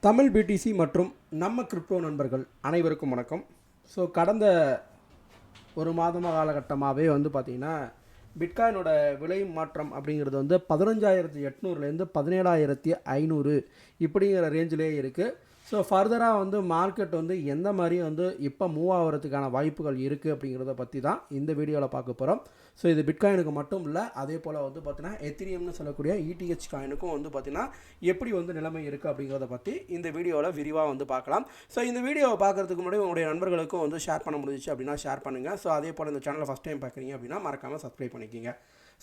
Tamil BTC மற்றும் நம்ம crypto நண்பர்கள் அனைவருக்கும் வணக்கம். ஸோ கடந்த ஒரு காலகட்டமாகவே பார்த்திங்கன்னா பிட்காயினோட விலை மாற்றம் அப்படிங்கிறது 15,800லேருந்து 17,500 இப்படிங்கிற ரேஞ்சிலே இருக்குது. ஸோ ஃபர்தராக மார்க்கெட் எந்த மாதிரி இப்போ மூவ் ஆகிறதுக்கான வாய்ப்புகள் இருக்குது அப்படிங்கிறத பற்றி தான் இந்த வீடியோவில் பார்க்க போகிறோம். ஸோ இது பிட்காயினுக்கு மட்டும் இல்லை, அதே போல் பார்த்தீங்கன்னா எத்திரியம்னு சொல்லக்கூடிய ETH காயினுக்கும் பார்த்தீங்கன்னா எப்படி நிலைமை இருக்குது அப்படிங்கிறத பற்றி இந்த வீடியோவில் விரிவாக பார்க்கலாம். ஸோ இந்த வீடியோவை பார்க்குறதுக்கு முன்னாடி உங்களுடைய நண்பர்களுக்கும் ஷேர் பண்ண முடிஞ்சிச்சு அப்படின்னா ஷேர் பண்ணுங்கள். ஸோ அதே போல் இந்த சேனலை ஃபஸ்ட் டைம் பார்க்குறீங்க அப்படின்னா மறக்காமல் சப்ஸ்கிரைப் பண்ணிக்கிங்க.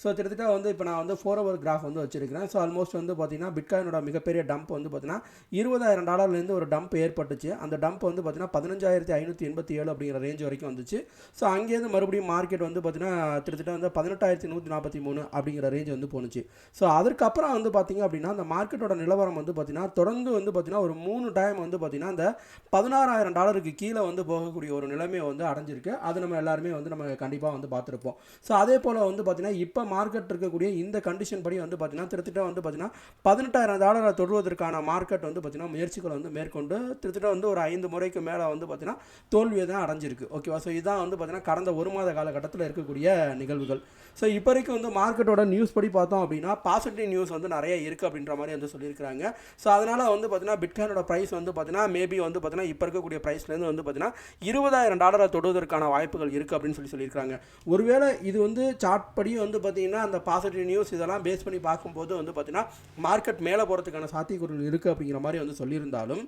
ஸோ கிட்டத்தட்ட இப்போ நான் 4 hour கிராஃப் வச்சுருக்கிறேன். ஸோ ஆல்மோஸ்ட் பார்த்தீங்கன்னா பிட்காயினோட மிகப்பெரிய டம்ப் பார்த்தீங்கன்னா $20,000 ஒரு டம்ப் ஏற்பட்டுச்சு. அந்த டம்ப் பார்த்தீங்கன்னா 15,587 அப்படிங்கிற ரேஞ்ச் வரைக்கும் வந்துச்சு. ஸோ அங்கேருந்து மறுபடியும் மார்க்கெட் பார்த்தீங்கன்னா கிட்டத்தட்ட 18,143 அப்படிங்கிற ரேஞ்ச் போணுச்சு. ஸோ அதற்கப்புறம் பார்த்தீங்க அப்படின்னா அந்த மார்க்கெட்டோட நிலவரம் பார்த்தீங்கன்னா தொடர்ந்து பார்த்தீங்கன்னா ஒரு 3 டைம் பார்த்தீங்கன்னா அந்த $16,000 கீழே போகக்கூடிய ஒரு நிலைமை அடைஞ்சிருக்கு. அது நம்ம எல்லாருமே நம்ம கண்டிப்பாக பார்த்துருப்போம். ஸோ அதே போல் பார்த்தீங்கன்னா இப்போ மார்க்கெட் இருக்கக்கூடிய இந்த கண்டிஷன் படி பார்த்தீங்கன்னா கிட்டத்தட்ட பார்த்தீங்கன்னா $18,000 தொடுவதற்கான மார்க்கெட் பார்த்தீங்கன்னா முயற்சிகள் மேற்கொண்டு கிட்டத்தட்ட ஒரு 5 முறைக்கு மேலே பார்த்தீங்கன்னா தோல்வியை தான் அடைஞ்சிருக்கு. ஓகேவா? ஸோ இதான் பார்த்தீங்கன்னா கடந்த ஒரு மாத காலகட்டத்தில் இருக்கக்கூடிய நிகழ்வுகள். ஸோ இப்போ வரைக்கும் மார்க்கெட்டோட நியூஸ் படி பார்த்தோம் அப்படின்னா பாசிட்டிவ் நியூஸ் நிறைய இருக்குது அப்படின்ற மாதிரி சொல்லியிருக்கிறாங்க. ஸோ அதனால் பார்த்தீங்கன்னா பிட்காயினோட ப்ரைஸ் பார்த்தீங்கன்னா மேபி பார்த்தீங்கன்னா இப்போ இருக்கக்கூடிய ப்ரைஸ்லேருந்து பார்த்தீங்கன்னா $20,000 தொடுவதற்கான வாய்ப்புகள் இருக்குது அப்படின்னு சொல்லியிருக்காங்க. ஒருவேளை இது சார்ட் படி பார்த்தீங்கன்னா அந்த பாசிட்டிவ் நியூஸ் இதெல்லாம் பேஸ் பண்ணி பார்க்கும்போது பார்த்தீங்கன்னா மார்க்கெட் மேலே போகிறதுக்கான சாத்தியக்கூறுகள் இருக்குது அப்படிங்கிற மாதிரி சொல்லியிருந்தாலும்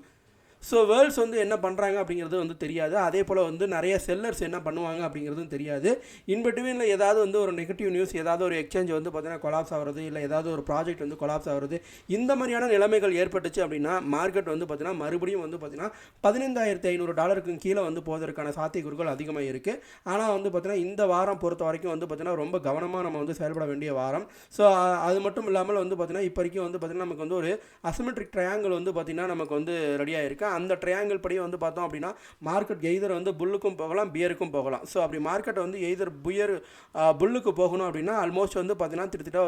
ஸோ வேர்ல்ட்ஸ் என்ன பண்ணுறாங்க அப்படிங்கிறது தெரியாது. அதே போல் நிறைய செல்லர்ஸ் என்ன பண்ணுவாங்க அப்படிங்கிறதும் தெரியாது. இன்பிட்வீனில் ஏதாவது ஒரு நெகட்டிவ் நியூஸ், ஏதாவது ஒரு எக்ஸ்சேஞ்ச் பார்த்தீங்கன்னா கொலாப்ஸ் ஆகிறது, இல்லை ஏதாவது ஒரு ப்ராஜெக்ட் கொலாப்ஸ் ஆகிறது, இந்த மாதிரியான நிலைமைகள் ஏற்பட்டுச்சு அப்படின்னா மார்க்கெட் பார்த்தீங்கன்னா மறுபடியும் பார்த்தீங்கன்னா $15,500 கீழே போவதற்கான சாத்தியக்கூறுகள் அதிகமாக இருக்குது. ஆனால் பார்த்தீங்கன்னா இந்த வாரம் பொறுத்த வரைக்கும் பார்த்தீங்கன்னா ரொம்ப கவனமாக நம்ம செயல்பட வேண்டிய வாரம். ஸோ அது மட்டும் இல்லாமல் பார்த்தீங்கன்னா இப்போ வரைக்கும் பார்த்தீங்கன்னா நமக்கு ஒரு அசிமெட்ரிக் ட்ரையாங்கிள் பார்த்தீங்கன்னா நமக்கு ரெடியாக இருக்குது. அந்த ட்ரையாங்கிள் படி பார்த்தோம் அப்படின்னா மார்க்கெட் எய்தர் புல்லுக்கும் போகலாம், பியருக்கும் போகலாம். ஸோ அப்படி மார்க்கெட் எய்தர் புல்லுக்கு போகணும் அப்படின்னா ஆல்மோஸ்ட் பார்த்தீங்கன்னா கிட்டத்தட்ட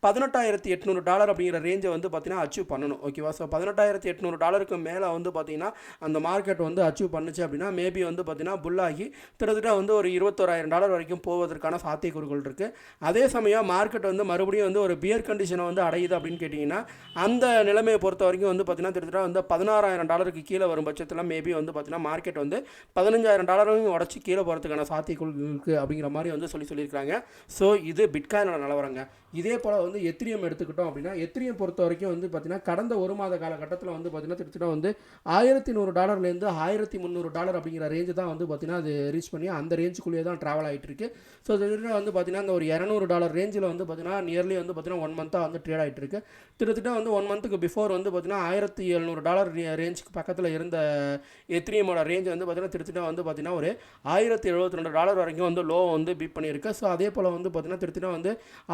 $18,800 அப்படிங்கிற ரேஞ்சை பார்த்தீங்கன்னா அச்சீவ் பண்ணணும். ஓகேவா? ஸோ $18,800 மேலே பார்த்தீங்கன்னா அந்த மார்க்கெட் அச்சீவ் பண்ணுச்சு அப்படின்னா மேபி பார்த்தீங்கன்னா புல்லாகி கிட்டத்தட்ட ஒரு $21,000 வரைக்கும் போவதற்கான சாத்தியக்கூறுகள் இருக்குது. அதே சமயம் மார்க்கெட் மறுபடியும் ஒரு பியர் கண்டிஷனை அடையுது அப்படின்னு கேட்டிங்கன்னா அந்த நிலைமையை பொறுத்த வரைக்கும் பார்த்தீங்கன்னா கிட்டத்தட்ட $16,000 கீழே வரும் பட்சத்தில் மேபி பார்த்தீங்கன்னா மார்க்கெட் $15,000 உடச்சி கீழே போகிறதுக்கான சாத்தியக்கூறு இருக்குது அப்படிங்கிற மாதிரி சொல்லியிருக்காங்க. ஸோ இது பிட்காயினோட நிலவரங்க. இதே போல் எத்திரியம் எடுத்துக்கிட்டோம் அப்படின்னா எத்திரியம் பொறுத்த வரைக்கும் பார்த்தீங்கன்னா கடந்த ஒரு மாத காலகட்டத்தில் பார்த்தீங்கன்னா கிட்டத்தட்ட $1,100லேருந்து $1,300 அப்படிங்கிற ரேஞ்சு தான் பார்த்தீங்கன்னா அது ரீச் பண்ணி அந்த ரேஞ்சுக்குள்ளேயே தான் ட்ராவல் ஆகிட்டு இருக்கு. ஸோ கிட்டத்தட்ட பார்த்தீங்கன்னா அந்த ஒரு $200 ரேஞ்சில் பார்த்தீங்கன்னா நியர்லி பார்த்தீங்கன்னா 1 மந்த்தாக ட்ரேட் ஆகிட்டு இருக்கு. கிட்டத்தட்ட 1 மந்த்துக்கு பிஃபோர் பார்த்தீங்கன்னா $1,700 ரேஞ்சுக்கு பக்கத்தில் இருந்த எத்திரியமோட ரேஞ்ச் பார்த்தீங்கன்னா கிட்டத்தட்ட பார்த்தீங்கன்னா ஒரு $1,072 வரைக்கும் லோ பீட் பண்ணியிருக்கு. ஸோ அதே போல் பார்த்தீங்கன்னா கிட்டத்தட்ட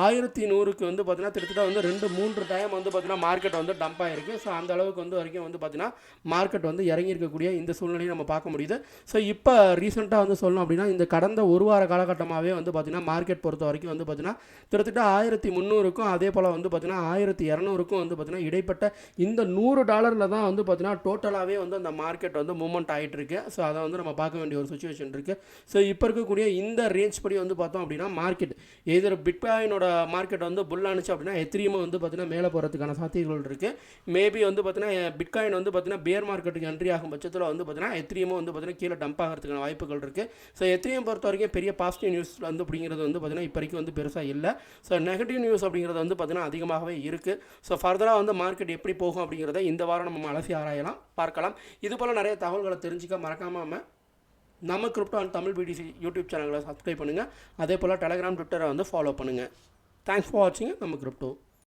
1,100க்கு பார்த்தீங்கன்னா கிட்டத்தட்ட 2-3 டைம் பார்த்தீங்கன்னா மார்க்கெட் டம்ப் ஆகிருக்கு. ஸோ அந்த அளவுக்கு வரைக்கும் பார்த்தீங்கன்னா மார்க்கெட் இறங்கி இருக்கக்கூடிய இந்த சூழ்நிலையை நம்ம பார்க்க முடியுது. ஸோ இப்போ ரீசெண்டாக சொல்லணும் அப்படின்னா இந்த கடந்த ஒரு வார காலகட்டமாகவே பார்த்தீங்கன்னா மார்க்கெட் பொறுத்த வரைக்கும் பார்த்தீங்கன்னா கிட்டத்தட்ட $1,300க்கும் அதே போல் பார்த்தீங்கன்னா $1,200க்கும் பார்த்தீங்கன்னா இடைப்பட்ட இந்த $100 தான் பார்த்தீங்கன்னா டோட்டலாகவே அந்த மார்க்கெட் மூவ்மெண்ட் ஆகிட்டு இருக்கு. ஸோ அதை நம்ம பார்க்க வேண்டிய ஒரு சுச்சுவேஷன் இருக்குது. ஸோ இப்போ இருக்கக்கூடிய இந்த ரேஞ்ச் படி பார்த்தோம் அப்படின்னா மார்க்கெட் எதிர் பிட்காயினோட மார்க்கெட் புல் ஆனிச்சு அப்படின்னா எத்திரியமும் பார்த்தீங்கன்னா மேலே போகிறதுக்கான சாத்தியங்கள் இருக்குது. மேபி பார்த்தீங்கன்னா பிட்காயின் பார்த்தீங்கன்னா பியர் மார்க்கெட்டுக்கு என்ட்ரி ஆகும் பட்சத்தில் பார்த்தீங்கன்னா எத்திரியமும் பார்த்தீங்கன்னா கீழே டம்ப் ஆகிறதுக்கான வாய்ப்புகள் இருக்குது. ஸோ எத்திரியம் பொறுத்த வரைக்கும் பெரிய பாசிட்டிவ் நியூஸ் அப்படிங்கிறது பார்த்தீங்கன்னா இப்போ வரைக்கும் பெருசாக இல்லை. ஸோ நெகட்டிவ் நியூஸ் அப்படிங்கிறது பார்த்தீங்கன்னா அதிகமாகவே இருக்குது. ஸோ ஃபர்தராக மார்க்கெட் எப்படி போகும் அப்படிங்கிறத இந்த வாரம் நம்ம அலசி ஆராயலாம், பார்க்கலாம். இது போல் நிறைய தகவல்களை தெரிஞ்சுக்க மறக்காமல் நம்ம crypto and Tamil BTC YouTube சேனலை சப்ஸ்கிரைப் பண்ணுங்கள். அதே போல் டெலிகிராம், ட்விட்டரை ஃபாலோ பண்ணுங்கள். தேங்க்ஸ் ஃபார் வாட்சிங் நம்ம கிரிப்டோ.